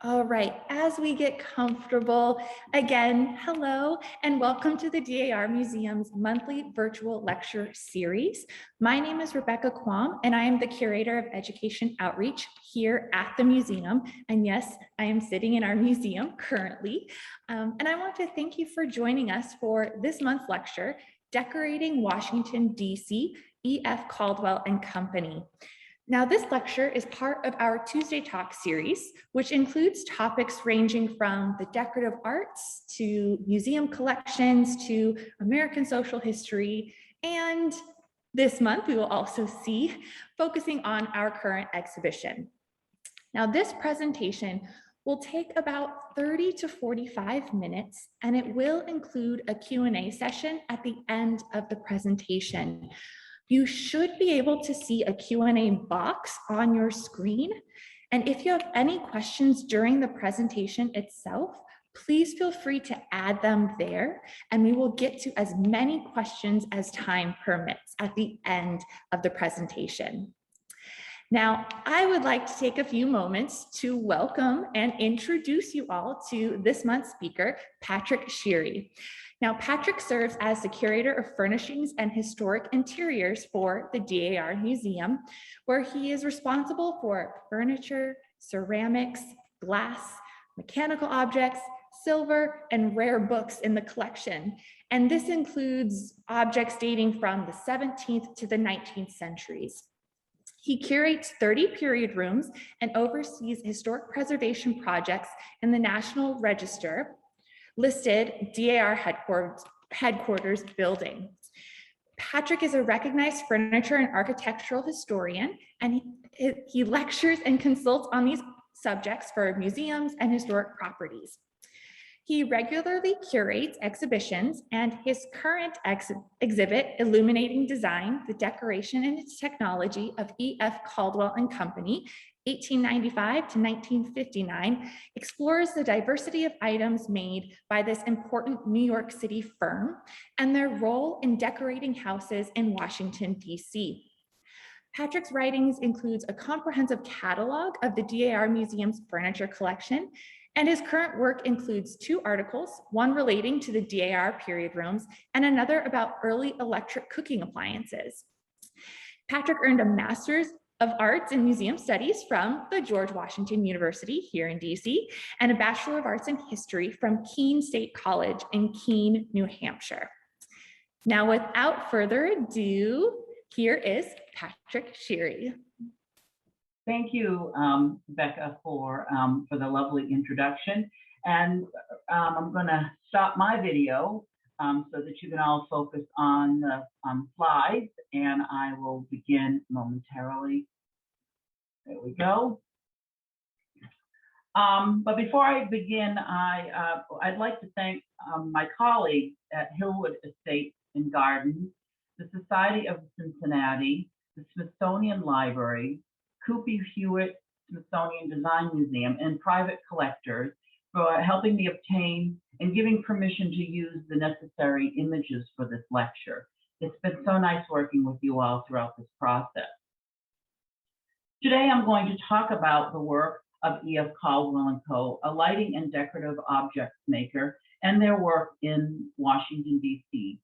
All right, as we get comfortable, again, hello and welcome to the DAR Museum's monthly virtual lecture series. My name is Rebecca Quam and I am the Curator of Education Outreach here at the museum. And yes, I am sitting in our museum currently. And I want to thank you for joining us for this month's lecture, Decorating Washington, D.C., E.F. Caldwell and Company. Now, this lecture is part of our Tuesday Talk series, which includes topics ranging from the decorative arts to museum collections to American social history. And this month, we will also see focusing on our current exhibition. Now, this presentation will take about 30 to 45 minutes, and it will include a Q&A session at the end of the presentation. You should be able to see a Q&A box on your screen. And if you have any questions during the presentation itself, please feel free to add them there, and we will get to as many questions as time permits at the end of the presentation. Now, I would like to take a few moments to welcome and introduce you all to this month's speaker, Patrick Sheary. Now, Patrick serves as the Curator of Furnishings and Historic Interiors for the DAR Museum, where he is responsible for furniture, ceramics, glass, mechanical objects, silver, and rare books in the collection. And this includes objects dating from the 17th to the 19th centuries. He curates 30 period rooms and oversees historic preservation projects in the National Register listed DAR headquarters building. Patrick is a recognized furniture and architectural historian, and he lectures and consults on these subjects for museums and historic properties. He regularly curates exhibitions, and his current exhibit, Illuminating Design, the Decoration and its Technology of E.F. Caldwell and Company, 1895 to 1959, explores the diversity of items made by this important New York City firm and their role in decorating houses in Washington, D.C. Patrick's writings includes a comprehensive catalog of the DAR Museum's furniture collection, and his current work includes 2 articles, one relating to the DAR period rooms and another about early electric cooking appliances. Patrick earned a Master's of Arts in Museum Studies from the George Washington University here in DC, and a Bachelor of Arts in History from Keene State College in Keene, New Hampshire. Now, without further ado, here is Patrick Sheary. Thank you, Becca, for the lovely introduction. And I'm going to stop my video so that you can all focus on the slides, and I will begin momentarily. There we go. But before I begin, I'd like to thank my colleagues at Hillwood Estates and Gardens, the Society of Cincinnati, the Smithsonian Library, Coopy Hewitt Smithsonian Design Museum, and private collectors for helping me obtain and giving permission to use the necessary images for this lecture. It's been so nice working with you all throughout this process. Today, I'm going to talk about the work of E.F. Caldwell and Co., a lighting and decorative objects maker, and their work in Washington, D.C.,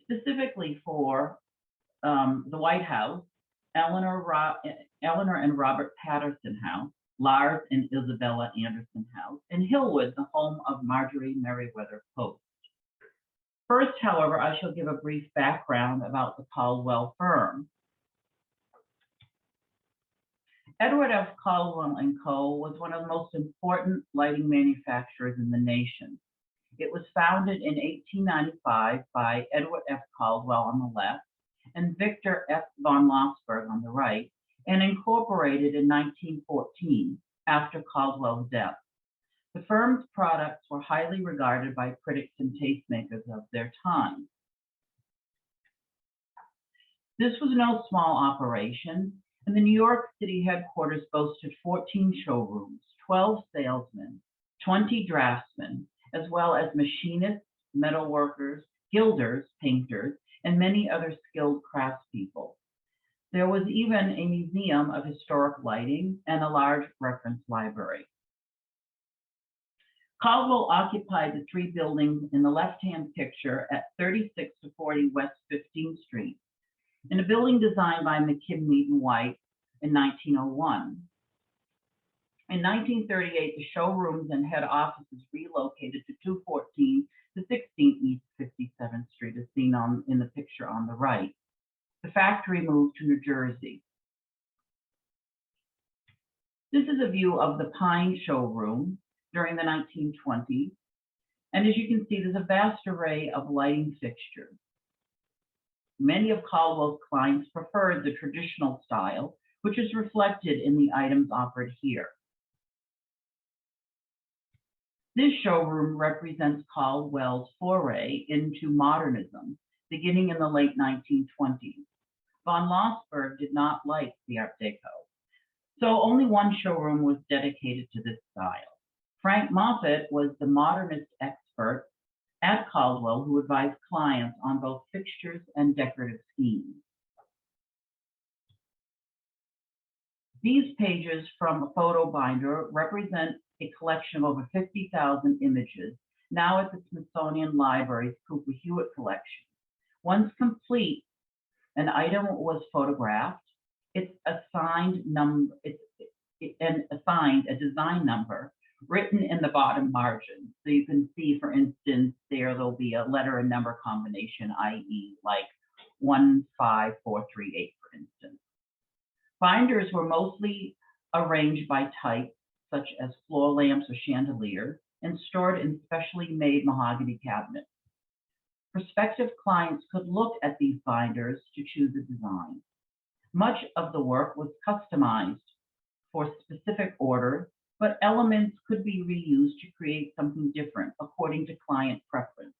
specifically for the White House, Eleanor and Robert Patterson House, Lars and Isabella Anderson House, and Hillwood, the home of Marjorie Merriweather Post. First, however, I shall give a brief background about the Caldwell firm. Edward F. Caldwell and Co. was one of the most important lighting manufacturers in the nation. It was founded in 1895 by Edward F. Caldwell on the left and Victor F. von Lossberg on the right, and incorporated in 1914 after Caldwell's death. The firm's products were highly regarded by critics and tastemakers of their time. This was no small operation, and the New York City headquarters boasted 14 showrooms, 12 salesmen, 20 draftsmen, as well as machinists, metalworkers, gilders, painters, and many other skilled craftspeople. There was even a museum of historic lighting and a large reference library. Caldwell occupied the 3 buildings in the left-hand picture at 36 to 40 West 15th Street, in a building designed by McKim White in 1901. In 1938, the showrooms and head offices relocated to 214 to 16 East 57th Street, as seen in the picture on the right. The factory moved to New Jersey. This is a view of the Pine showroom during the 1920s. And as you can see, there's a vast array of lighting fixtures. Many of Caldwell's clients preferred the traditional style, which is reflected in the items offered here. This showroom represents Caldwell's foray into modernism, beginning in the late 1920s. Von Lossberg did not like the Art Deco, so only one showroom was dedicated to this style. Frank Moffat was the modernist expert at Caldwell who advised clients on both fixtures and decorative schemes. These pages from a photo binder represent a collection of over 50,000 images, now at the Smithsonian Library's Cooper Hewitt collection. Once complete, an item was photographed. It's assigned a design number written in the bottom margin. So you can see, for instance, there'll be a letter and number combination, i.e. like 15438, for instance. Binders were mostly arranged by type, such as floor lamps or chandeliers, and stored in specially made mahogany cabinets. Prospective clients could look at these binders to choose a design. Much of the work was customized for specific orders, but elements could be reused to create something different according to client preference.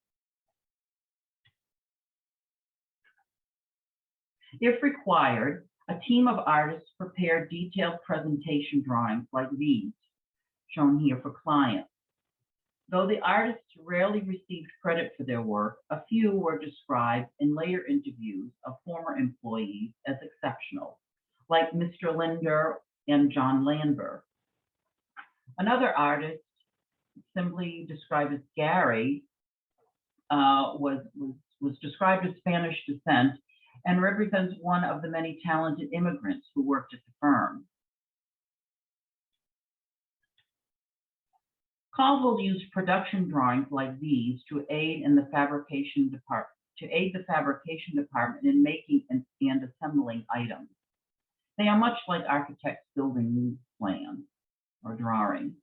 If required, a team of artists prepared detailed presentation drawings like these, shown here for clients. Though the artists rarely received credit for their work, a few were described in later interviews of former employees as exceptional, like Mr. Linder and John Landber. Another artist, simply described as Gary, was described as Spanish descent and represents one of the many talented immigrants who worked at the firm. Caldwell used production drawings like these to aid the fabrication department in making and assembling items. They are much like architects building plans or drawings.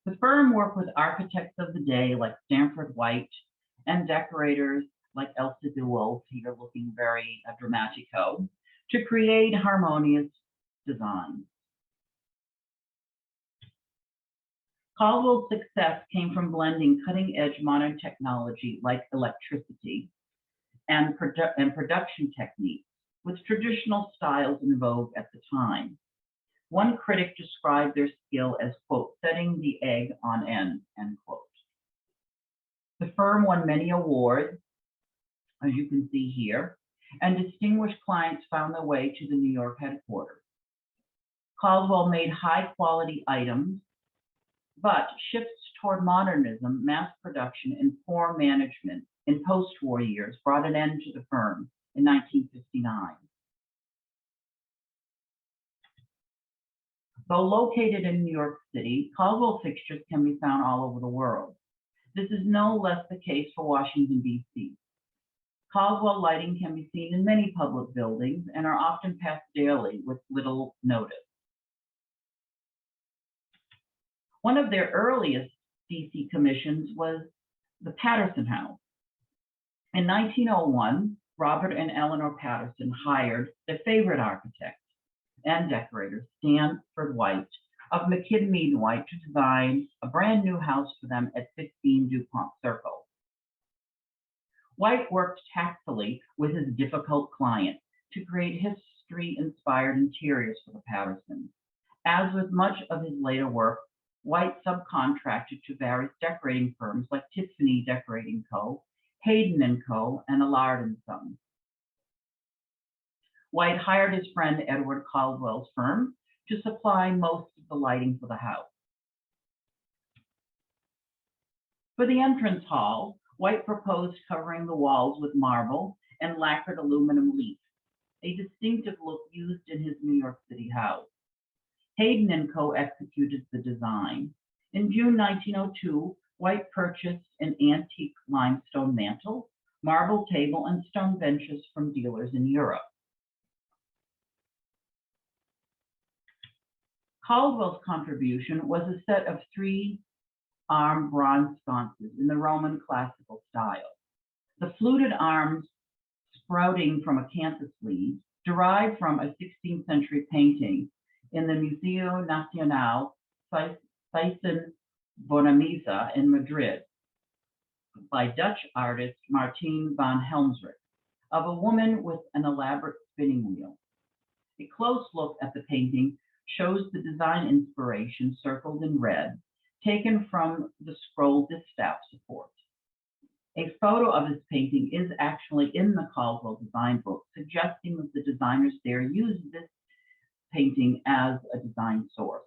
The firm worked with architects of the day like Stanford White and decorators like Elsa DeWolf, here looking very dramatico, to create harmonious designs. Caldwell's success came from blending cutting-edge modern technology like electricity and production techniques with traditional styles in vogue at the time. One critic described their skill as, quote, setting the egg on end, end quote. The firm won many awards, as you can see here, and distinguished clients found their way to the New York headquarters. Caldwell made high-quality items, but shifts toward modernism, mass production, and form management in post-war years brought an end to the firm in 1959. Though located in New York City, Caldwell fixtures can be found all over the world. This is no less the case for Washington, D.C. Caldwell lighting can be seen in many public buildings and are often passed daily with little notice. One of their earliest DC commissions was the Patterson House. In 1901, Robert and Eleanor Patterson hired their favorite architect and decorator, Stanford White of McKim White, to design a brand new house for them at 15 DuPont Circle. White worked tactfully with his difficult client to create history-inspired interiors for the Pattersons. As with much of his later work, White subcontracted to various decorating firms like Tiffany Decorating Co., Hayden and Co., and Allard & Sons. White hired his friend Edward Caldwell's firm to supply most of the lighting for the house. For the entrance hall, White proposed covering the walls with marble and lacquered aluminum leaf, a distinctive look used in his New York City house. Hayden and Co. executed the design. In June 1902, White purchased an antique limestone mantel, marble table, and stone benches from dealers in Europe. Caldwell's contribution was a set of 3-arm bronze sconces in the Roman classical style. The fluted arms sprouting from a canthus leaf derived from a 16th century painting in the Museo Nacional Thyssen-Bonamisa in Madrid by Dutch artist Martin van Helmsrick, of a woman with an elaborate spinning wheel. A close look at the painting shows the design inspiration circled in red, taken from the scroll distaff support. A photo of this painting is actually in the Caldwell design book, suggesting that the designers there used this painting as a design source.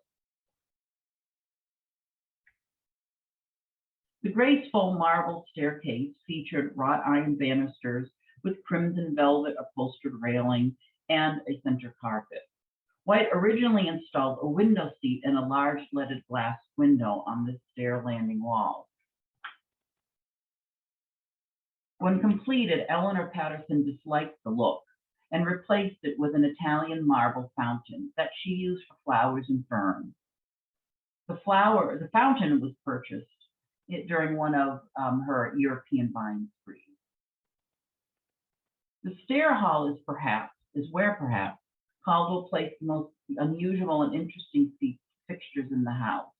The graceful marble staircase featured wrought iron banisters with crimson velvet upholstered railing and a center carpet. White originally installed a window seat and a large leaded glass window on the stair landing wall. When completed, Eleanor Patterson disliked the look and replaced it with an Italian marble fountain that she used for flowers and ferns. The fountain was purchased during one of her European buying sprees. The Stair Hall is where perhaps Caldwell placed the most unusual and interesting fixtures in the house.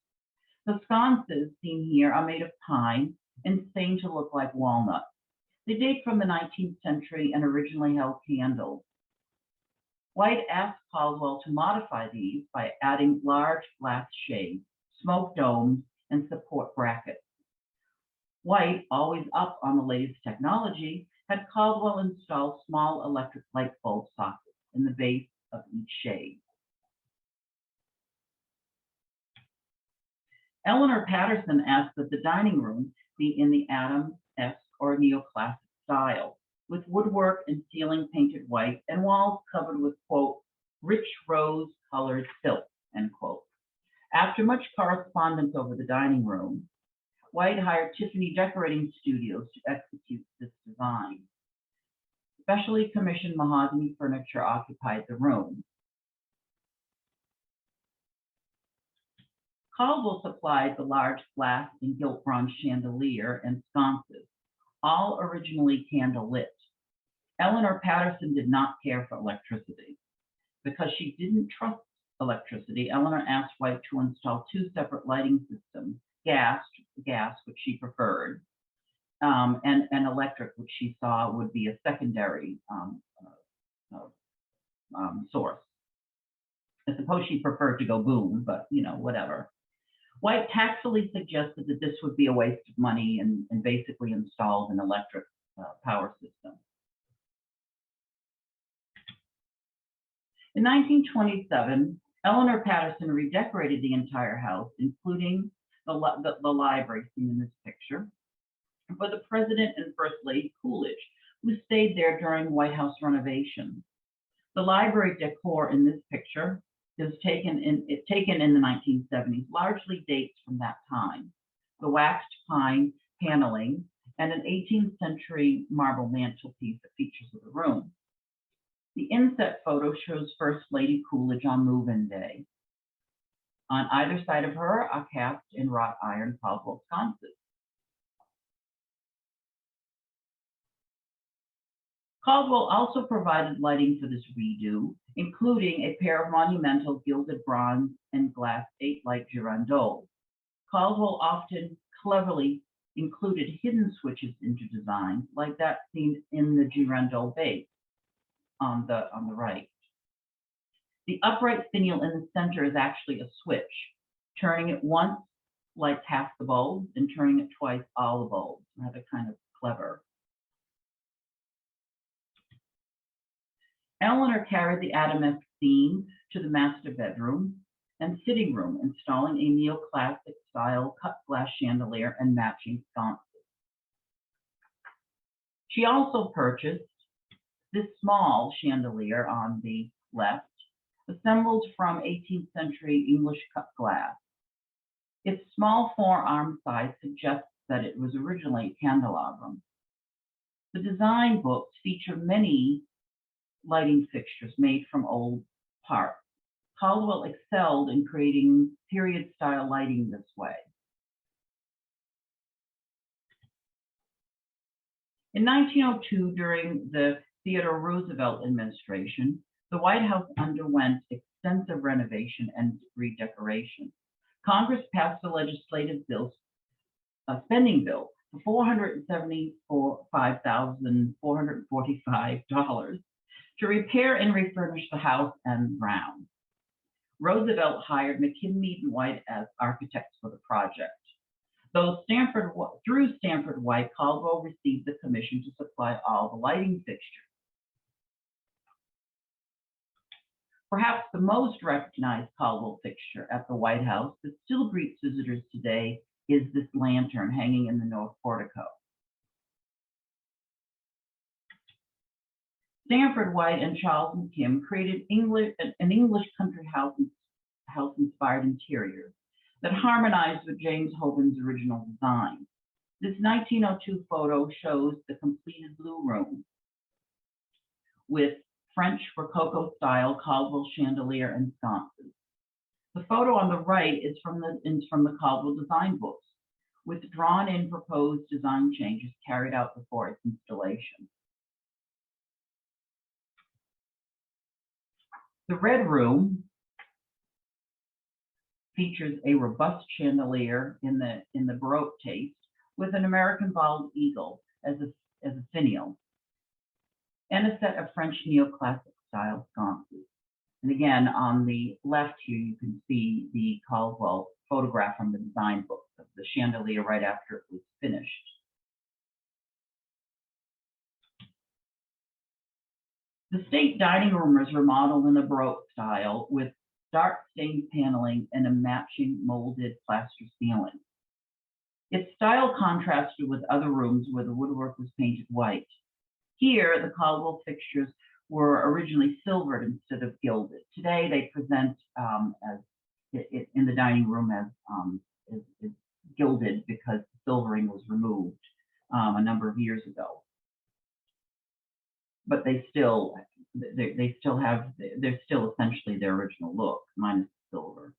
The sconces seen here are made of pine and stained to look like walnut. They date from the 19th century and originally held candles. White asked Caldwell to modify these by adding large glass shades, smoke domes, and support brackets. White, always up on the latest technology, had Caldwell install small electric light bulb sockets in the base of each shade. Eleanor Patterson asked that the dining room be in the Adams-esque or neoclassic style, with woodwork and ceiling painted white and walls covered with, quote, rich rose-colored silk, end quote. After much correspondence over the dining room, White hired Tiffany Decorating Studios to execute this design. Specially commissioned mahogany furniture occupied the room. Caldwell supplied the large glass and gilt bronze chandelier and sconces, all originally candle lit. Eleanor Patterson did not care for electricity. Because she didn't trust electricity, Eleanor asked White to install 2 separate lighting systems, gas, which she preferred, and electric, which she saw would be a secondary source. I suppose she preferred to go boom, but whatever. White tactfully suggested that this would be a waste of money and basically installed an electric power system. In 1927, Eleanor Patterson redecorated the entire house, including the library seen in this picture, for the President and First Lady Coolidge, who stayed there during White House renovations. The library decor in this picture is taken in the 1970s, largely dates from that time. The waxed pine paneling and an 18th century marble mantelpiece that features of the room. The inset photo shows First Lady Coolidge on move-in day. On either side of her are cast in wrought iron Caldwell sconces. Caldwell also provided lighting for this redo, including a pair of monumental gilded bronze and glass 8-light girandoles. Caldwell often cleverly included hidden switches into designs, like that seen in the girandole base on the right. The upright finial in the center is actually a switch. Turning it once lights half the bulbs, and turning it twice all the bulbs. Rather kind of clever. Eleanor carried the Adams-esque theme to the master bedroom and sitting room, installing a neoclassic style cut glass chandelier and matching sconces. She also purchased this small chandelier on the left, assembled from 18th century English cut glass. Its small forearm size suggests that it was originally a candelabrum. The design books feature many lighting fixtures made from old parts. Caldwell excelled in creating period-style lighting this way. In 1902, during the Theodore Roosevelt administration, the White House underwent extensive renovation and redecoration. Congress passed a legislative spending bill for $475,445 to repair and refurnish the house and grounds. Roosevelt hired McKinley and White as architects for the project. Through Stanford White, Caldwell received the commission to supply all the lighting fixtures. Perhaps the most recognized Caldwell fixture at the White House that still greets visitors today is this lantern hanging in the north portico. Stanford White and Charles McKim created an English country house-inspired interior that harmonized with James Hoban's original design. This 1902 photo shows the completed blue room with French Rococo style Caldwell chandelier and sconces. The photo on the right is from the Caldwell design books, with drawn-in proposed design changes carried out before its installation. The red room features a robust chandelier in the Baroque taste, with an American bald eagle as a finial, and a set of French neoclassic style sconces. And again, on the left here, you can see the Caldwell photograph from the design book of the chandelier right after it was finished. The state dining room was remodeled in the Baroque style with dark stained paneling and a matching molded plaster ceiling. Its style contrasted with other rooms where the woodwork was painted white. Here, the Caldwell fixtures were originally silvered instead of gilded. Today, they present in the dining room as gilded because the silvering was removed a number of years ago. But they're still essentially their original look, minus the silver.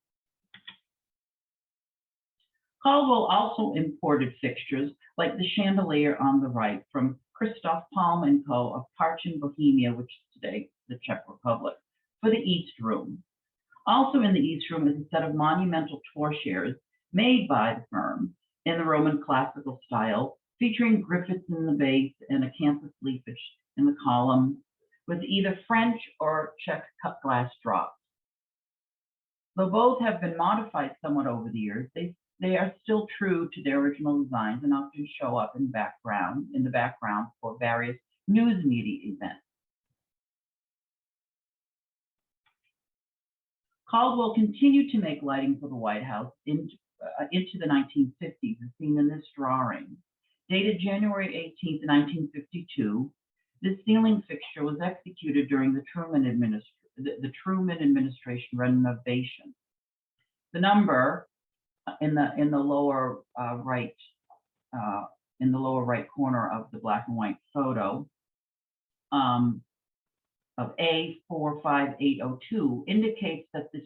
Caldwell also imported fixtures like the chandelier on the right from Christoph Palm and Co. of Parchin, Bohemia, which is today the Czech Republic, for the East Room. Also in the East Room is a set of monumental torchairs made by the firm in the Roman classical style, featuring griffins in the base and a campus leafage in the column, with either French or Czech cut glass drops. Though both have been modified somewhat over the years, they are still true to their original designs and often show up in the background for various news media events. Caldwell continued to make lighting for the White House into the 1950s, as seen in this drawing. Dated January 18, 1952, this ceiling fixture was executed during the Truman administration renovation. The number in the lower right corner of the black and white photo of A45802 indicates that this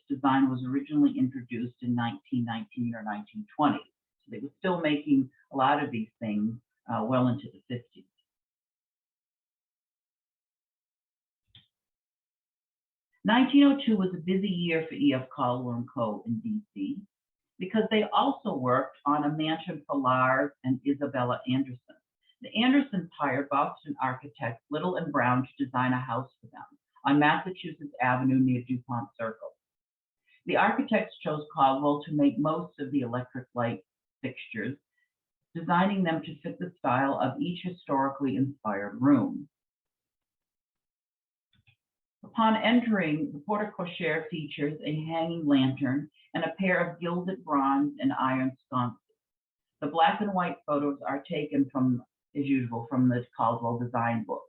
design was originally introduced in 1919 or 1920. So they were still making a lot of these things well into the 50s. (1902) was a busy year for E.F. Caldwell and Co. in D.C. because they also worked on a mansion for Lars and Isabella Anderson. The Andersons hired Boston architect Little and Brown to design a house for them on Massachusetts Avenue near DuPont Circle. The architects chose Caldwell to make most of the electric light fixtures, designing them to fit the style of each historically inspired room. Upon entering, the porte-cochere features a hanging lantern and a pair of gilded bronze and iron sconces. The black and white photos are taken from, as usual, from the Caldwell design book.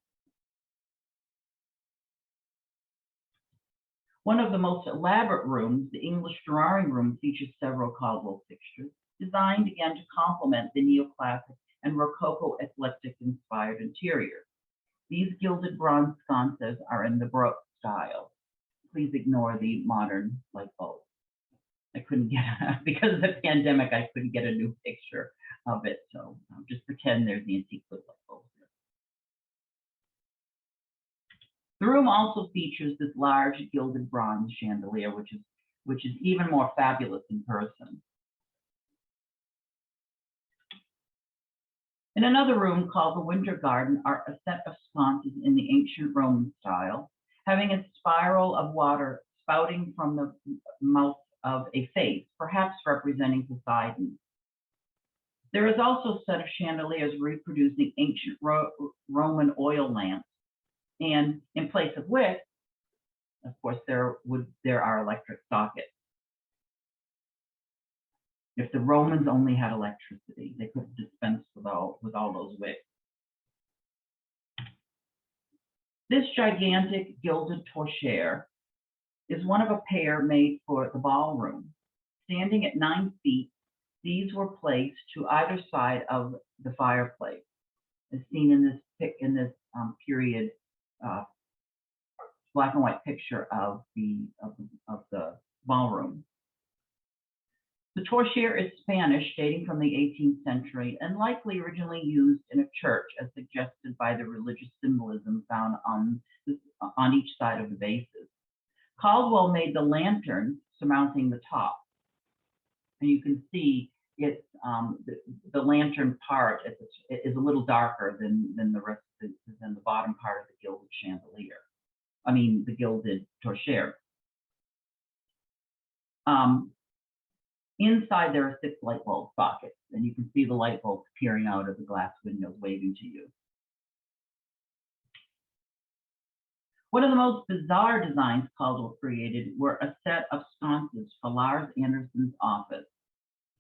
One of the most elaborate rooms, the English drawing room, features several Caldwell fixtures, designed again to complement the neoclassic and Rococo eclectic-inspired interior. These gilded bronze sconces are in the Baroque style. Please ignore the modern light bulb. I couldn't get, because of the pandemic, I couldn't get a new picture of it, so just pretend there's the antique light bulb there. The room also features this large gilded bronze chandelier, which is even more fabulous in person. In another room called the Winter Garden are a set of sconces in the ancient Roman style, having a spiral of water spouting from the mouth of a face, perhaps representing Poseidon. There is also a set of chandeliers reproducing ancient Roman oil lamps, and in place of wick, of course, there are electric sockets. If the Romans only had electricity, they could have dispensed with all those wicks. This gigantic gilded torchère is one of a pair made for the ballroom. Standing at 9 feet, these were placed to either side of the fireplace, as seen in this period black and white picture of the ballroom. The torchère is Spanish, dating from the 18th century, and likely originally used in a church, as suggested by the religious symbolism found on each side of the bases. Caldwell made the lantern surmounting the top, and you can see it's the lantern part is a little darker than the bottom part of the gilded chandelier. I mean, the gilded torchère. Inside there are 6 light bulb sockets, and you can see the light bulbs peering out of the glass windows waving to you. One of the most bizarre designs Caldwell created were a set of sconces for Lars Anderson's office.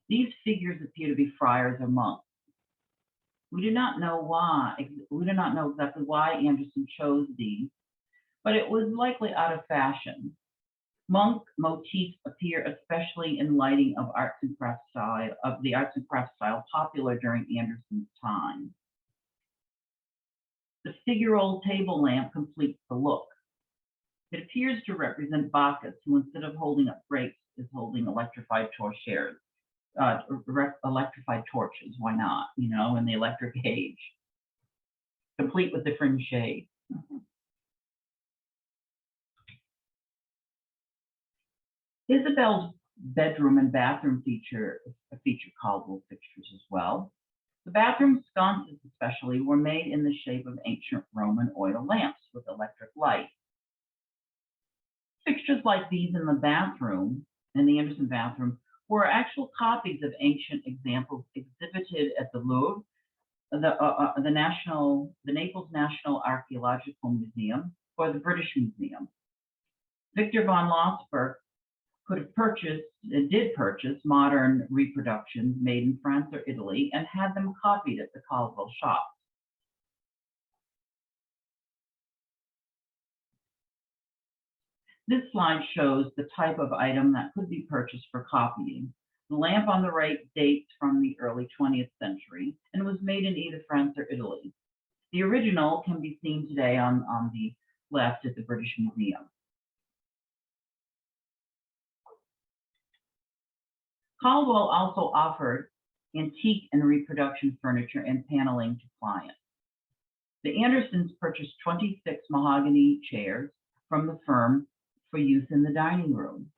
These figures appear to be friars or monks. We do not know exactly why Anderson chose these, but it was likely out of fashion. Monk motifs appear especially in lighting of the arts and crafts style popular during Anderson's time. The figural table lamp completes the look. It appears to represent Bacchus, who instead of holding up grapes is holding electrified torches. Why not? You know, in the electric age, complete with the fringe shade. Isabel's bedroom and bathroom feature Caldwell fixtures as well. The bathroom sconces especially were made in the shape of ancient Roman oil lamps with electric light. Fixtures like these in the bathroom, in the Anderson bathroom, were actual copies of ancient examples exhibited at the Louvre, the Naples National Archaeological Museum, or the British Museum. Victor von Lossberg did purchase modern reproductions made in France or Italy and had them copied at the Caldwell shop. This slide shows the type of item that could be purchased for copying. The lamp on the right dates from the early 20th century and was made in either France or Italy. The original can be seen today on the left at the British Museum. Caldwell also offered antique and reproduction furniture and paneling to clients. The Andersons purchased 26 mahogany chairs from the firm for use in the dining room.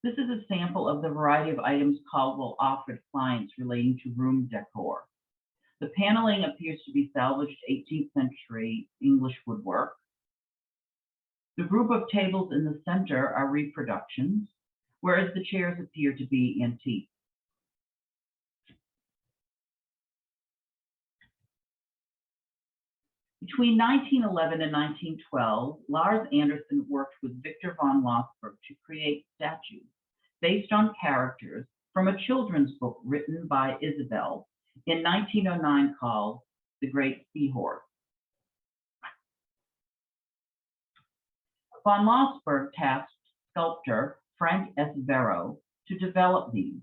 This is a sample of the variety of items Caldwell offered clients relating to room decor. The paneling appears to be salvaged 18th century English woodwork. The group of tables in the center are reproductions, whereas the chairs appear to be antique. The Between 1911 and 1912, Lars Anderson worked with Victor von Lossberg to create statues based on characters from a children's book written by Isabel in 1909 called The Great Seahorse. Von Lossberg tasked sculptor Frank S. Vero to develop these.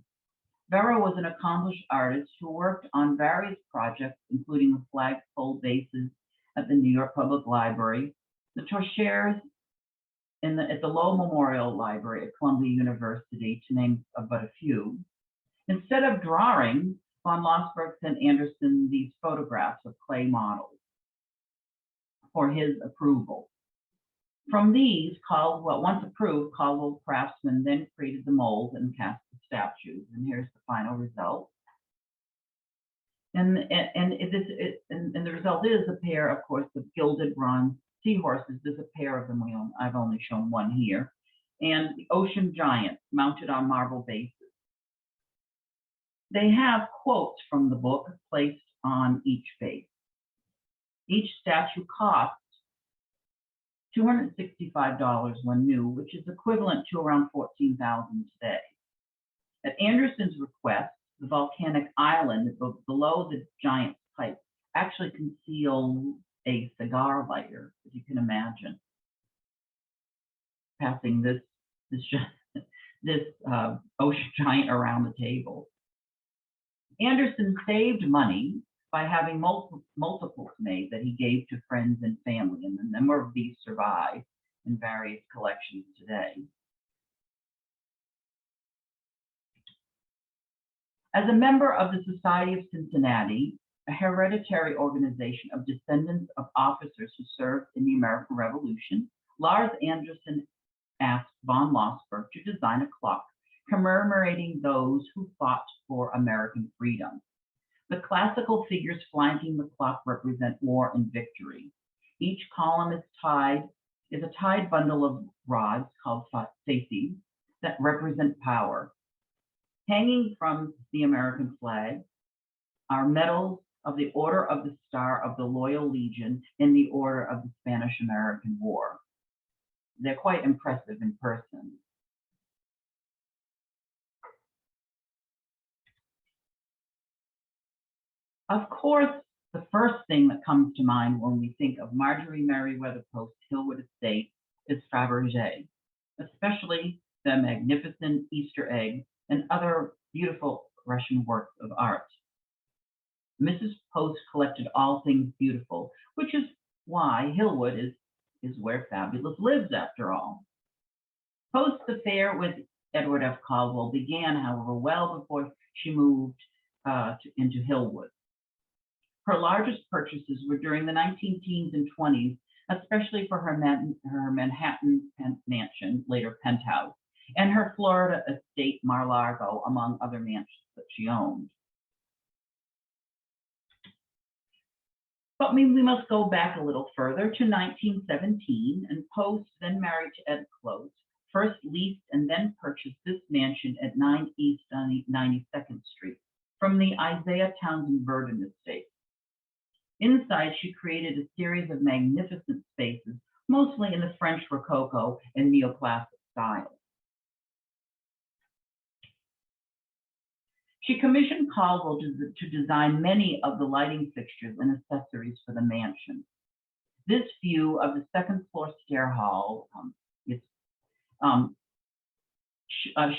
Vero was an accomplished artist who worked on various projects, including the flagpole bases at the New York Public Library, the torchères at the Lowe Memorial Library at Columbia University, to name but a few. Instead of drawing, von Lossberg sent Anderson these photographs of clay models for his approval. From these, once approved, Caldwell craftsmen then created the molds and cast the statues. And here's the final result. And the result is a pair, of course, of gilded bronze seahorses. There's a pair of them. I've only shown one here. And the ocean giant mounted on marble bases. They have quotes from the book placed on each base. Each statue cost $265 when new, which is equivalent to around $14,000 today. At Anderson's request, the volcanic island below the giant's pipe actually concealed a cigar lighter, if you can imagine, passing this ocean giant around the table. Anderson saved money by having multiples made that he gave to friends and family, and a number of these survive in various collections today. As a member of the Society of Cincinnati, a hereditary organization of descendants of officers who served in the American Revolution, Lars Anderson asked von Lossberg to design a clock commemorating those who fought for American freedom. The classical figures flanking the clock represent war and victory. Each column is a tied bundle of rods called fasces that represent power. Hanging from the American flag are medals of the Order of the Star of the Loyal Legion and the Order of the Spanish-American War. They're quite impressive in person. Of course, the first thing that comes to mind when we think of Marjorie Merriweather Post's Hillwood estate is Fabergé, especially the magnificent Easter egg and other beautiful Russian works of art. Mrs. Post collected all things beautiful, which is why Hillwood is where fabulous lives, after all. Post's affair with Edward F. Caldwell began, however, well before she moved into Hillwood. Her largest purchases were during the 19-teens and 20s, especially for her Manhattan mansion, later penthouse, and her Florida estate, Mar-a-Lago, among other mansions that she owned. But we must go back a little further to 1917, and Post, then married to Ed Close, first leased and then purchased this mansion at 9 East 92nd Street from the Isaiah Townsend Verdon estate. Inside, she created a series of magnificent spaces, mostly in the French Rococo and neoclassic styles. She commissioned Caldwell to design many of the lighting fixtures and accessories for the mansion. This view of the second floor stair hall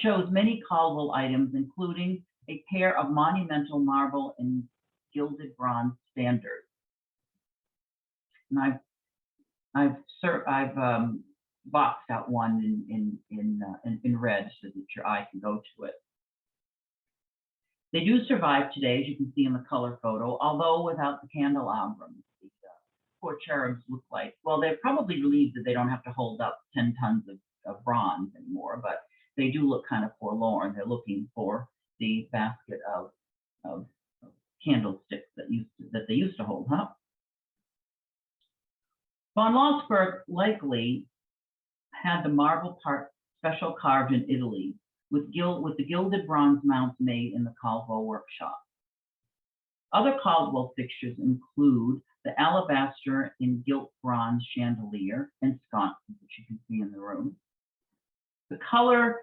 shows many Caldwell items, including a pair of monumental marble and gilded bronze standards. And I've boxed out one in red so that your eye can go to it. They do survive today, as you can see in the color photo, although without the Candelabrums. The poor cherubs look like, well, they're probably relieved that they don't have to hold up 10 tons of bronze anymore, but they do look kind of forlorn. They're looking for the basket of candlesticks that they used to hold up. Von Lossberg likely had the marble part special carved in Italy, with the gilded bronze mounts made in the Caldwell workshop. Other Caldwell fixtures include the alabaster in gilt bronze chandelier and sconces, which you can see in the room. The color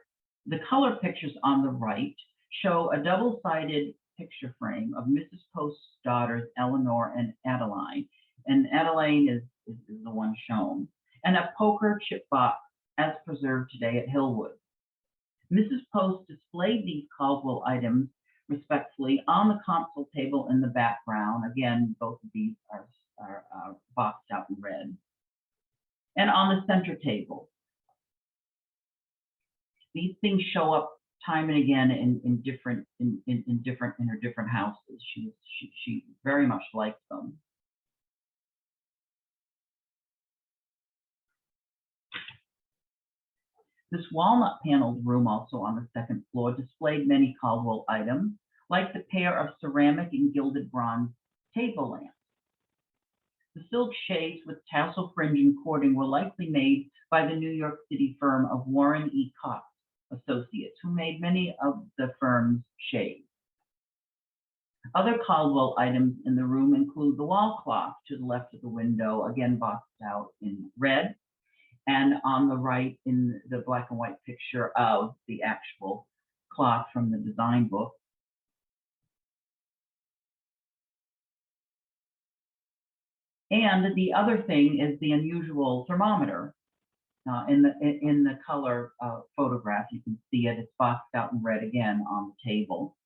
pictures on the right show a double-sided picture frame of Mrs. Post's daughters, Eleanor and Adeline. And Adeline is the one shown. And a poker chip box as preserved today at Hillwood. Mrs. Post displayed these Caldwell items respectfully on the console table in the background. Again, both of these are boxed out in red. And on the center table. These things show up time and again in her different houses. She very much liked them. This walnut paneled room, also on the second floor, displayed many Caldwell items, like the pair of ceramic and gilded bronze table lamps. The silk shades with tassel fringe and cording were likely made by the New York City firm of Warren E. Cox Associates, who made many of the firm's shades. Other Caldwell items in the room include the wall clock to the left of the window, again boxed out in red, and on the right in the black and white picture of the actual clock from the design book. And the other thing is the unusual thermometer. In the color photograph, you can see it. It's boxed out in red again on the table.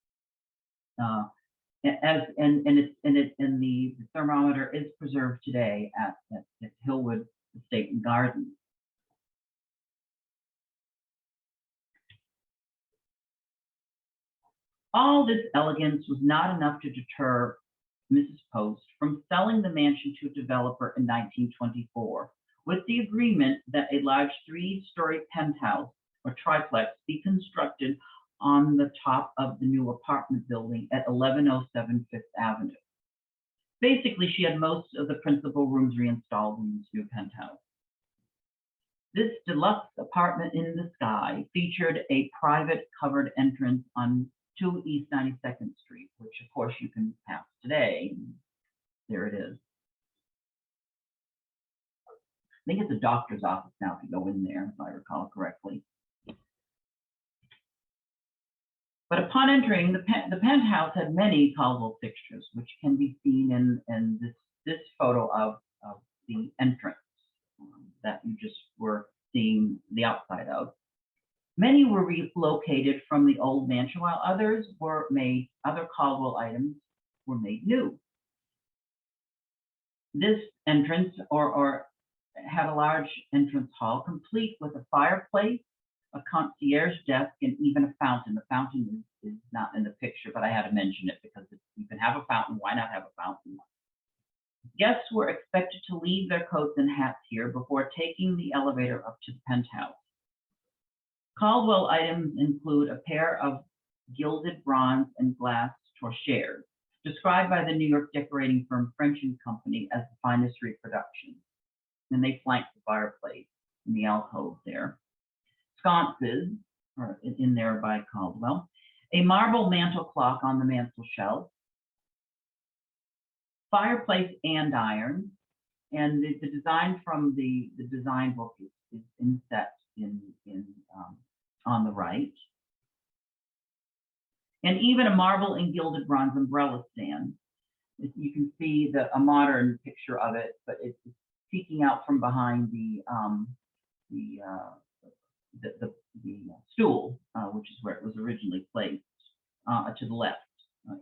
The thermometer is preserved today at Hillwood Estate and Garden. All this elegance was not enough to deter Mrs. Post from selling the mansion to a developer in 1924, with the agreement that a large 3-story penthouse or triplex be constructed on the top of the new apartment building at 1107 Fifth Avenue. Basically, she had most of the principal rooms reinstalled in this new penthouse. This deluxe apartment in the sky featured a private covered entrance on 2 East 92nd Street, which of course you can pass today. There it is. I think it's a doctor's office now if you go in there, if I recall correctly. But upon entering, the penthouse had many Caldwell fixtures, which can be seen in this photo of the entrance that you just were seeing the outside of. Many were relocated from the old mansion, while other Caldwell items were made new. This entrance had a large entrance hall, complete with a fireplace, a concierge desk, and even a fountain. The fountain is not in the picture, but I had to mention it because you can have a fountain. Why not have a fountain? Guests were expected to leave their coats and hats here before taking the elevator up to the penthouse. Caldwell items include a pair of gilded bronze and glass torchères, described by the New York decorating firm French & Company as the finest reproduction. And they flank the fireplace in the alcove there. Sconces are in there by Caldwell. A marble mantel clock on the mantel shelf. Fireplace andirons. And the design from the design book is inset on the right. And even a marble and gilded bronze umbrella stand. You can see a modern picture of it, but it's peeking out from behind the stool, which is where it was originally placed, to the left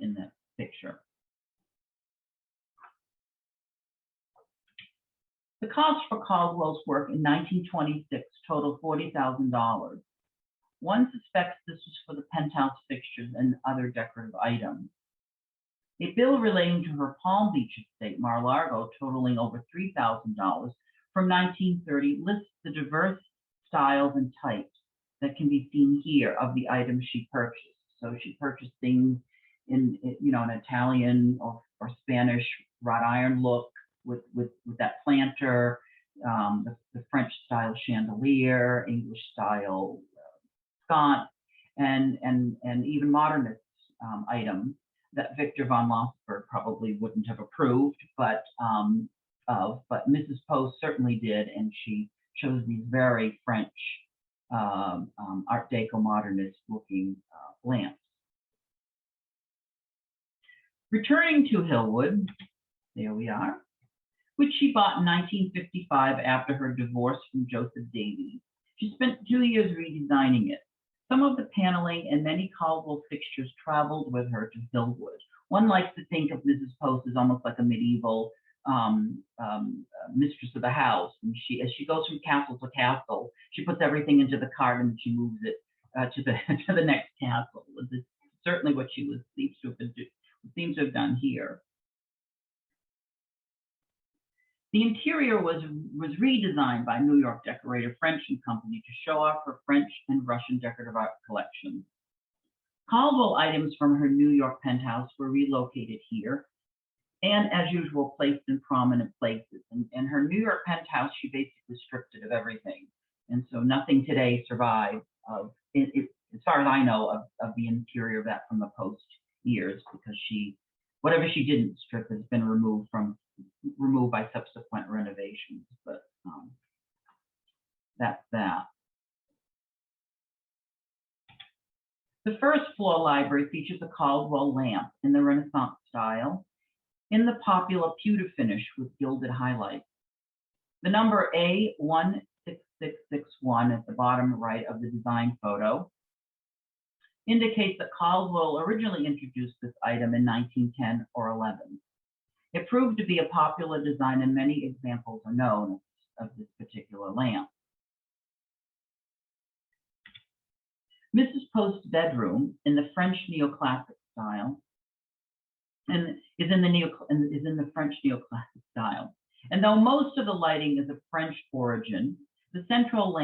in that picture. The cost for Caldwell's work in 1926 totaled $40,000. One suspects this was for the penthouse fixtures and other decorative items. A bill relating to her Palm Beach estate, Mar-a-Lago, totaling over $3,000 from 1930 lists the diverse styles and types that can be seen here of the items she purchased. So she purchased things in an Italian or Spanish wrought iron look with that planter, the French style chandelier, English style sconce, and even modernist items that Victor von Lossberg probably wouldn't have approved, but Mrs. Post certainly did, and she chose these very French Art Deco modernist looking lamps. Returning to Hillwood, there we are, which she bought in 1955 after her divorce from Joseph Davies. She spent 2 years redesigning it. Some of the paneling and many Caldwell fixtures traveled with her to Hillwood. One likes to think of Mrs. Post as almost like a medieval mistress of the house. And as she goes from castle to castle, she puts everything into the cart and she moves it to the next castle. This is certainly what she seems to have done here. The interior was redesigned by New York decorator French and Company to show off her French and Russian decorative art collections. Caldwell items from her New York penthouse were relocated here and, as usual, placed in prominent places. And her New York penthouse, she basically stripped it of everything. And so nothing today survives of it, as far as I know, of the interior of that from the Post years, because whatever she didn't strip has been removed by subsequent renovations, but that's that. The first floor library features a Caldwell lamp in the Renaissance style in the popular pewter finish with gilded highlights. The number A16661 at the bottom right of the design photo indicates that Caldwell originally introduced this item in 1910 or 11. It proved to be a popular design, and many examples are known of this particular lamp. Mrs. Post's bedroom in the French neoclassic style and is in the French neoclassic style. And though most of the lighting is of French origin, the central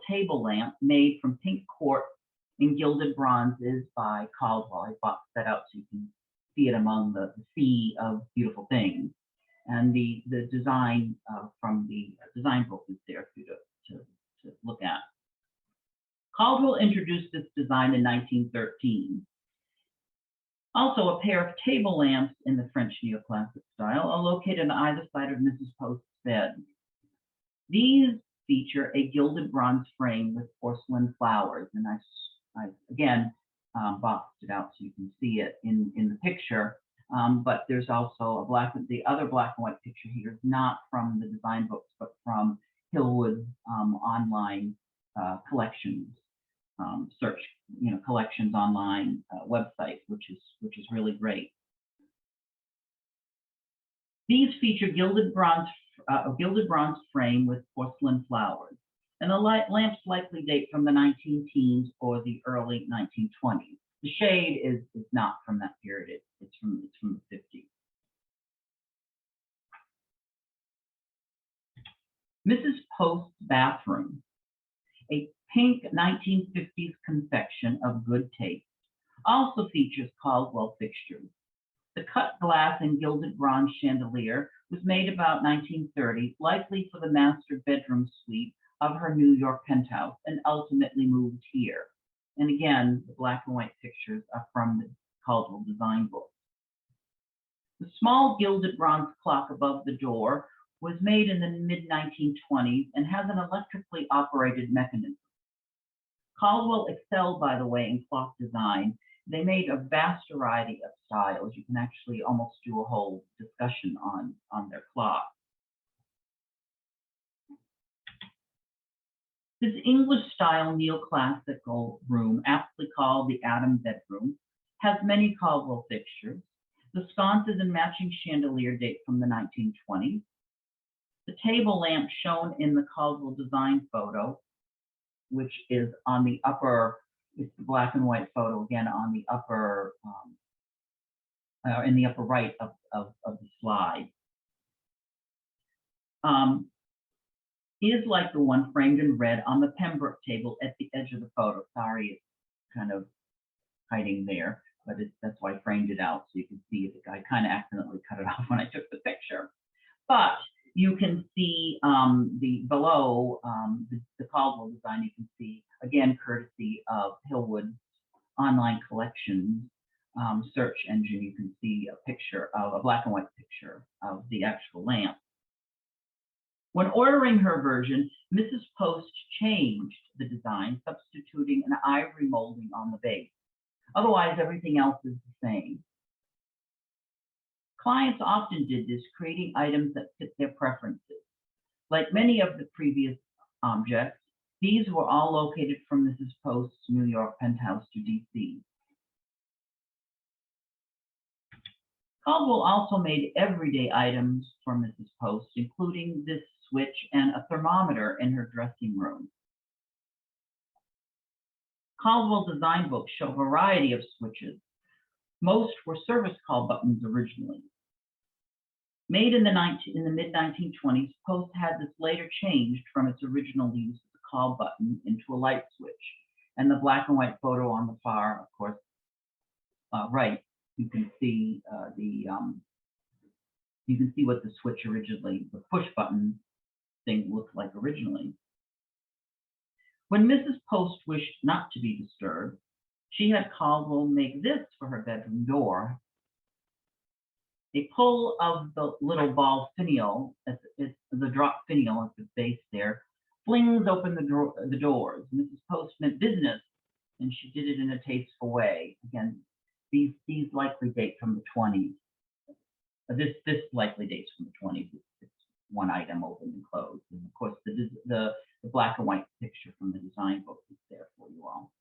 table lamp made from pink quartz and gilded bronze is by Caldwell. I boxed that out so you can see it among the sea of beautiful things. And the design from the design book is there for you to look at. Caldwell introduced this design in 1913. Also, a pair of table lamps in the French neoclassic style are located on either side of Mrs. Post's bed. These feature a gilded bronze frame with porcelain flowers, and I again boxed it out so you can see it in the picture. But there's also the other black and white picture here is not from the design books, but from Hillwood's online collections collections online website, which is really great. These feature a gilded bronze frame with porcelain flowers, and the lamps likely date from the 19-teens or the early 1920s. The shade is not from that period; it's from the 50s. Mrs. Post's bathroom, a pink 1950s confection of good taste, also features Caldwell fixtures. The cut glass and gilded bronze chandelier was made about 1930, likely for the master bedroom suite of her New York penthouse, and ultimately moved here. And again, the black and white pictures are from the Caldwell design book. The small gilded bronze clock above the door was made in the mid-1920s and has an electrically operated mechanism. Caldwell excelled, by the way, in clock design. They made a vast variety of styles. You can actually almost do a whole discussion on their clock. This English-style neoclassical room, aptly called the Adam bedroom, has many Caldwell fixtures. The sconces and matching chandelier date from the 1920s. The table lamp shown in the Caldwell design photo, which is on the upper, it's the black and white photo again on the upper, in the upper right of the slide, is like the one framed in red on the Pembroke table at the edge of the photo. Sorry, it's kind of hiding there, but that's why I framed it out so you can see it. I kind of accidentally cut it off when I took the picture. But you can see below the Caldwell design, you can see, again, courtesy of Hillwood's online collections, search engine, you can see a picture of a black and white picture of the actual lamp. When ordering her version, Mrs. Post changed the design, substituting an ivory molding on the base. Otherwise, everything else is the same. Clients often did this, creating items that fit their preferences. Like many of the previous objects, these were all located from Mrs. Post's New York penthouse to DC. Caldwell also made everyday items for Mrs. Post, including this switch and a thermometer in her dressing room. Caldwell design books show a variety of switches. Most were service call buttons originally. Made in the mid-1920s, Post had this later changed from its original use of the call button into a light switch. And the black and white photo on the far, of course, right, you can see you can see what the switch originally, the push button thing looked like originally. When Mrs. Post wished not to be disturbed, she had Caldwell make this for her bedroom door. A pull of the little ball finial, the drop finial at the base there, flings open the doors. Mrs. Post meant business, and she did it in a tasteful way. Again, these likely date from the 20s. This likely dates from the 20s. It's one item open and closed. And of course, the black and white picture from the design book is there for you all.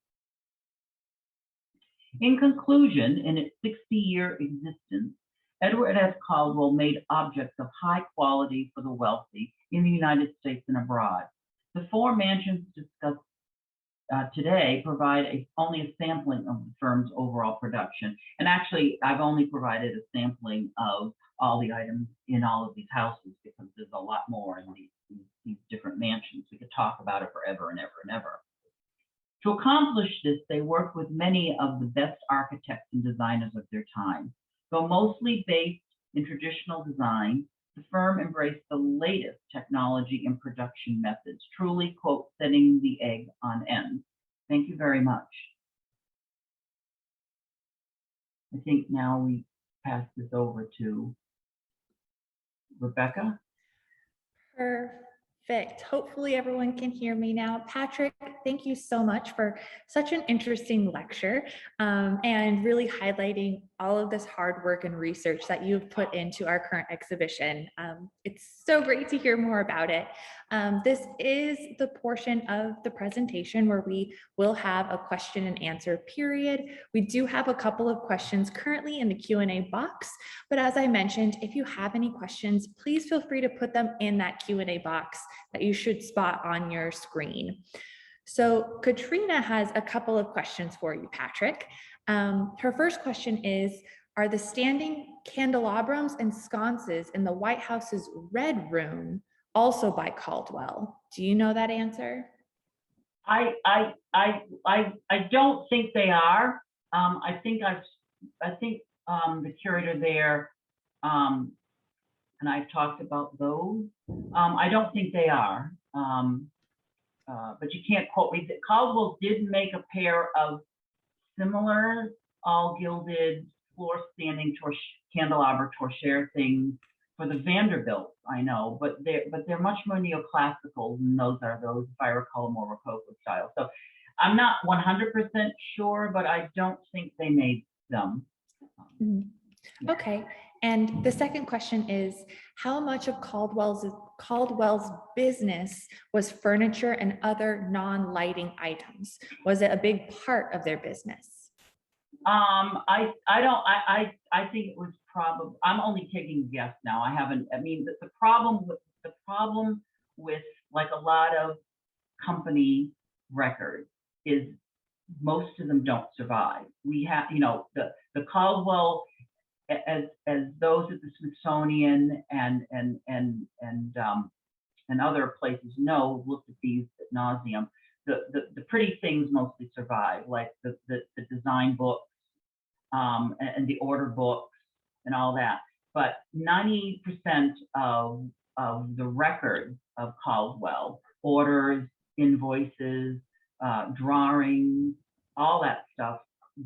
In conclusion, in its 60-year existence, Edward S. Caldwell made objects of high quality for the wealthy in the United States and abroad. The four mansions discussed today provide only a sampling of the firm's overall production. And actually, I've only provided a sampling of all the items in all of these houses because there's a lot more in these different mansions. We could talk about it forever and ever and ever. To accomplish this, they worked with many of the best architects and designers of their time. Though mostly based in traditional design, the firm embraced the latest technology and production methods, truly, quote, setting the egg on end. Thank you very much. I think now we pass this over to Rebecca. Perfect. Hopefully everyone can hear me now. Patrick, thank you so much for such an interesting lecture and really highlighting all of this hard work and research that you've put into our current exhibition. It's so great to hear more about it. This is the portion of the presentation where we will have a question and answer period. We do have a couple of questions currently in the Q&A box, but as I mentioned, if you have any questions, please feel free to put them in that Q&A box that you should spot on your screen. So Katrina has a couple of questions for you, Patrick. Her first question is, are the standing Candelabrums and Sconces in the White House's Red Room also by Caldwell? Do you know that answer? I don't think they are. I think the curator there, and I've talked about those. I don't think they are, but you can't quote me. Caldwell did make a pair of similar all gilded floor standing candelabra torchère things for the Vanderbilt, I know, but they're much more neoclassical than those, if I recall, more Rococo style. So I'm not 100% sure, but I don't think they made them. Okay. And the second question is, how much of Caldwell's business was furniture and other non-lighting items? Was it a big part of their business? I think it was probably, I'm only taking a guess now. I haven't, I mean, the problem with like a lot of company records is most of them don't survive. We have, you know, the Caldwell, as those at the Smithsonian and other places know, looked at these ad nauseum. The pretty things mostly survive, like the design books and the order books and all that. But 90% of the records of Caldwell, orders, invoices, drawings, all that stuff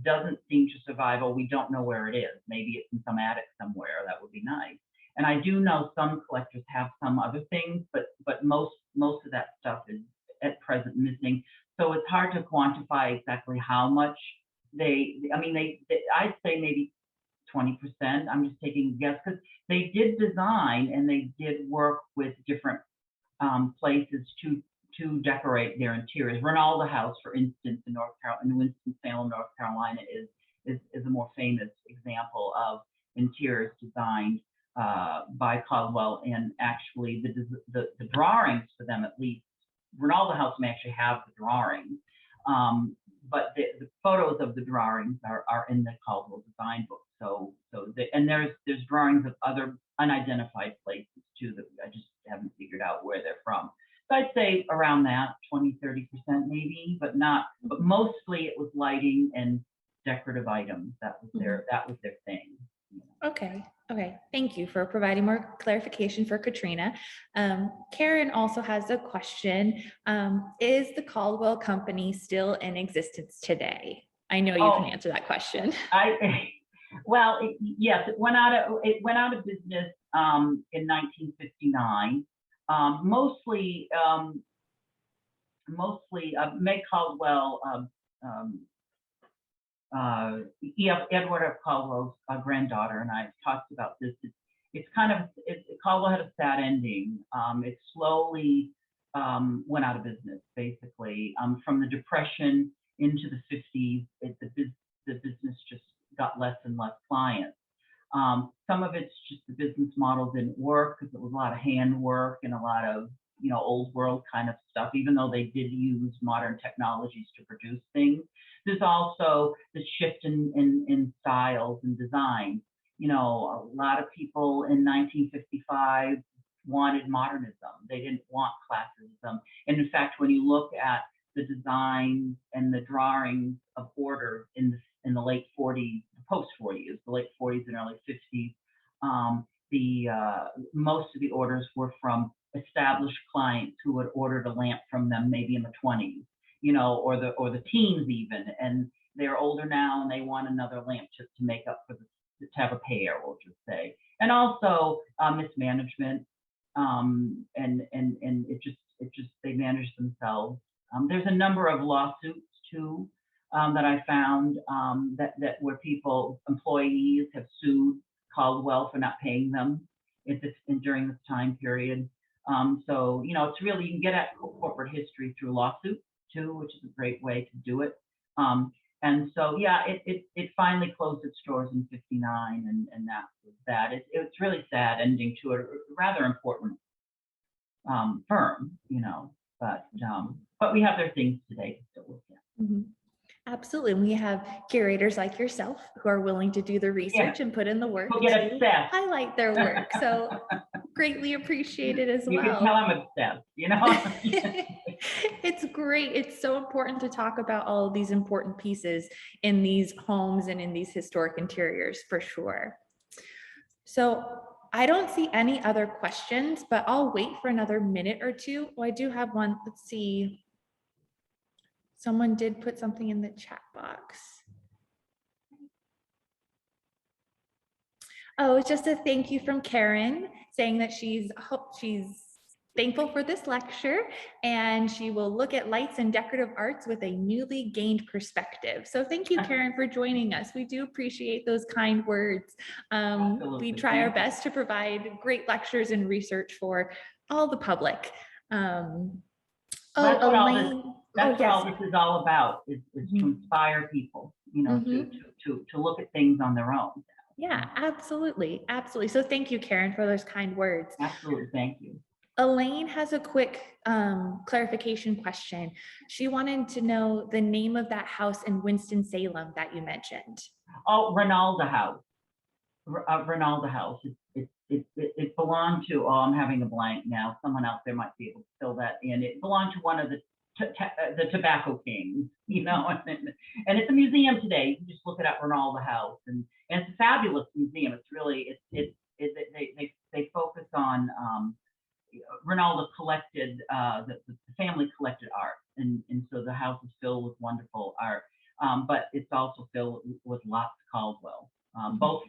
doesn't seem to survive, or we don't know where it is. Maybe it's in some attic somewhere. That would be nice. And I do know some collectors have some other things, but most of that stuff is at present missing. So it's hard to quantify exactly how much I'd say maybe 20%. I'm just taking a guess because they did design and they did work with different places to decorate their interiors. Ronaldo House, for instance, in Winston-Salem, North Carolina, is a more famous example of interiors designed by Caldwell, and actually the drawings for them, at least Ronaldo House may actually have the drawings, but the photos of the drawings are in the Caldwell design book. And there's drawings of other unidentified places too that I just haven't figured out where they're from. So I'd say around that 20-30% maybe, but mostly it was lighting and decorative items. That was their thing. Okay. Thank you for providing more clarification for Katrina. Karen also has a question. Is the Caldwell Company still in existence today? I know you can answer that question. Yes, it went out of business in 1959. Mostly Meg Caldwell, Edward F. Caldwell's granddaughter, and I talked about this. Caldwell had a sad ending. It slowly went out of business, basically. From the Depression into the 50s, the business just got less and less clients. Some of it's just the business model didn't work because it was a lot of handwork and a lot of old world kind of stuff, even though they did use modern technologies to produce things. There's also the shift in styles and design. A lot of people in 1955 wanted modernism. They didn't want classicism. And in fact, when you look at the designs and the drawings of order in the late 40s, post 40s, the late 40s and early 50s, most of the orders were from established clients who had ordered a lamp from them maybe in the 20s, or the teens even, and they're older now and they want another lamp just to make up for to have a pair, we'll just say. And also mismanagement, and it just they manage themselves. There's a number of lawsuits too that I found that where employees have sued Caldwell for not paying them during this time period. So it's really, you can get at corporate history through lawsuits too, which is a great way to do it. And so it finally closed its doors in '59, and that was that. It's really sad ending to a rather important firm, but we have their things today to still look at. Mm-hmm. Absolutely. We have curators like yourself who are willing to do the research and put in the work to highlight their work. So greatly appreciated as well. You can tell I'm obsessed, It's great. It's so important to talk about all of these important pieces in these homes and in these historic interiors for sure. So I don't see any other questions, but I'll wait for another minute or two. Oh, I do have one. Let's see. Someone did put something in the chat box. Oh, just a thank you from Karen saying that she's thankful for this lecture and she will look at lights and decorative arts with a newly gained perspective. So thank you, Karen, for joining us. We do appreciate those kind words. We try our best to provide great lectures and research for all the public. That's what all this is all about, is to inspire people, to look at things on their own. Yeah, absolutely. Absolutely. So thank you, Karen, for those kind words. Absolutely. Thank you. Elaine has a quick clarification question. She wanted to know the name of that house in Winston-Salem that you mentioned. Oh, Ronaldo House. Ronaldo House. It belonged to, I'm having a blank now. Someone out there might be able to fill that in. It belonged to one of the tobacco kings, and it's a museum today. You can just look it up, Ronaldo House, and it's a fabulous museum. It's really, they focus on, Ronaldo collected, the family collected art, and so the house is filled with wonderful art. but it's also filled with lots of Caldwell, both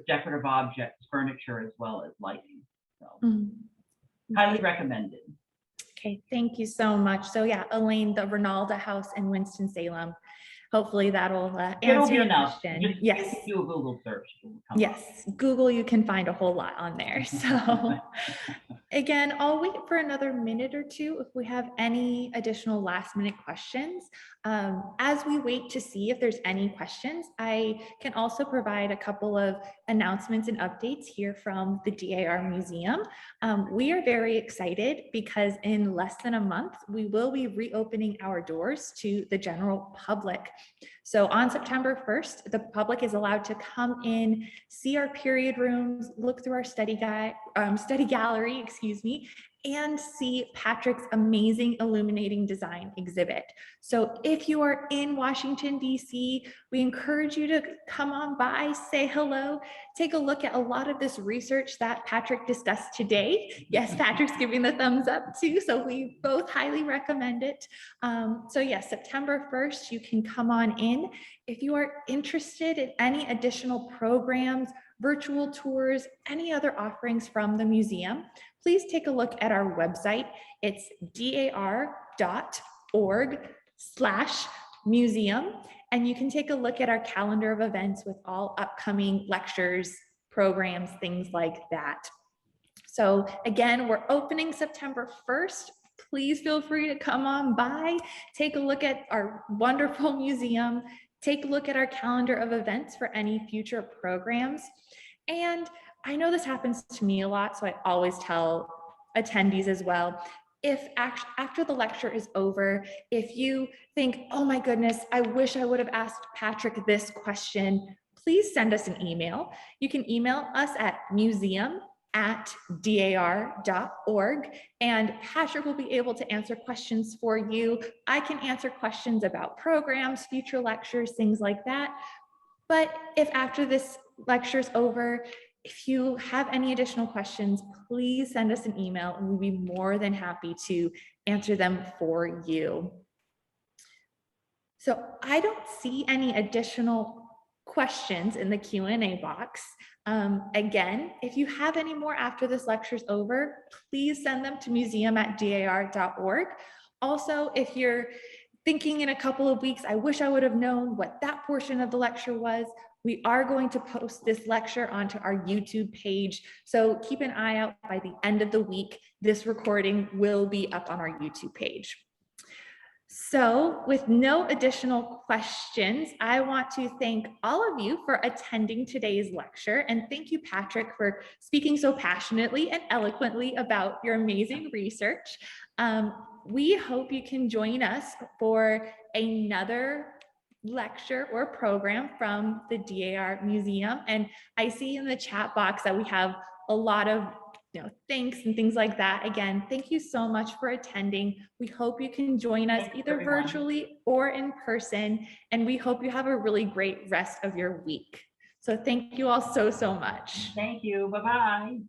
decorative objects, furniture, as well as lighting. So highly recommended. Okay, thank you so much. So yeah, Elaine, the Ronalda House in Winston-Salem. Hopefully that'll It'll answer be your enough. question. Just Yes. do a Google search. It'll come up. Yes, Google, you can find a whole lot on there. So again, I'll wait for another minute or two if we have any additional last minute questions. As we wait to see if there's any questions, I can also provide a couple of announcements and updates here from the DAR Museum. We are very excited because in less than a month, we will be reopening our doors to the general public. So on September 1st, the public is allowed to come in, see our period rooms, look through our study gallery, excuse me, and see Patrick's amazing illuminating design exhibit. So if you are in Washington, D.C., we encourage you to come on by, say hello, take a look at a lot of this research that Patrick discussed today. Yes, Patrick's giving the thumbs up too, so we both highly recommend it. So yes, September 1st, you can come on in. If you are interested in any additional programs, virtual tours, any other offerings from the museum, please take a look at our website. It's dar.org/museum, and you can take a look at our calendar of events with all upcoming lectures, programs, things like that. So again, we're opening September 1st. Please feel free to come on by, take a look at our wonderful museum, take a look at our calendar of events for any future programs. And I know this happens to me a lot, so I always tell attendees as well, if after the lecture is over, if you think, oh my goodness, I wish I would have asked Patrick this question, please send us an email. You can email us at museum@dar.org, and Patrick will be able to answer questions for you. I can answer questions about programs, future lectures, things like that. But if after this lecture is over, if you have any additional questions, please send us an email and we'll be more than happy to answer them for you. So I don't see any additional questions in the Q&A box. Again, if you have any more after this lecture is over, please send them to museum@dar.org. Also, if you're thinking in a couple of weeks, I wish I would have known what that portion of the lecture was, we are going to post this lecture onto our YouTube page. So keep an eye out. By the end of the week, this recording will be up on our YouTube page. So with no additional questions, I want to thank all of you for attending today's lecture. And thank you, Patrick, for speaking so passionately and eloquently about your amazing research. We hope you can join us for another lecture or program from the DAR Museum. And I see in the chat box that we have a lot of thanks and things like that. Again, thank you so much for attending. We hope you can join us either virtually or in person, and we hope you have a really great rest of your week. So thank you all so much. Thank you. Bye-bye.